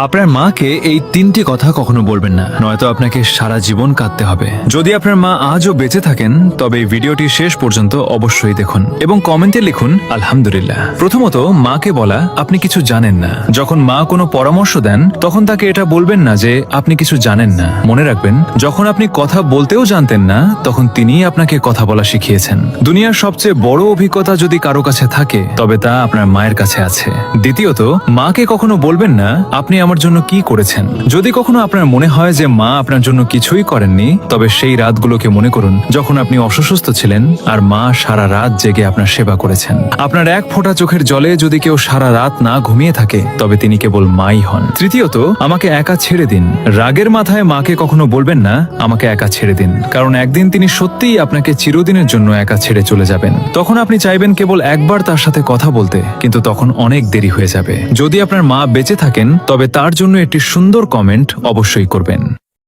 আপনার মাকে এই তিনটি কথা কখনো বলবেন না, নয়তো আপনাকে সারা জীবন কাঁদতে হবে। যদি আপনার মা আজও বেঁচে থাকেন তবে এই ভিডিওটি শেষ পর্যন্ত অবশ্যই দেখুন এবং কমেন্টে লিখুন আলহামদুলিল্লাহ। প্রথমত, মাকে বলা আপনি কিছু জানেন না। যখন মা কোনো পরামর্শ দেন তখন তাকে এটা বলবেন না যে আপনি কিছু জানেন না। মনে রাখবেন, যখন আপনি কথা বলতেও জানতেন না তখন তিনিই আপনাকে কথা বলা শিখিয়েছেন। দুনিয়ার সবচেয়ে বড় অভিজ্ঞতা যদি কারো কাছে থাকে তবে তা আপনার মায়ের কাছে আছে। দ্বিতীয়ত, মাকে কখনো বলবেন না আপনি আমার জন্য কি করেছেন। যদি কখনো আপনার মনে হয় যে মা আপনার জন্য কিছুই করেননি, তবে সেই রাতগুলোকে মনে করুন যখন আপনি অসুস্থ ছিলেন আর মা সারা রাত জেগে আপনার সেবা করেছেন। আপনার এক ফোঁটা চোখের জলে যদি কেউ সারা রাত না ঘুমিয়ে থাকে তবে তিনি কেবল মাই হন। তৃতীয়ত, আমাকে একা ছেড়ে দিন। রাগের মাথায় মাকে কখনো বলবেন না আমাকে একা ছেড়ে দিন, কারণ একদিন তিনি সত্যিই আপনাকে চিরদিনের জন্য একা ছেড়ে চলে যাবেন। তখন আপনি চাইবেন কেবল একবার তার সাথে কথা বলতে, কিন্তু তখন অনেক দেরি হয়ে যাবে। যদি আপনার মা বেঁচে থাকেন তবে তার জন্য একটি সুন্দর কমেন্ট অবশ্যই করবেন।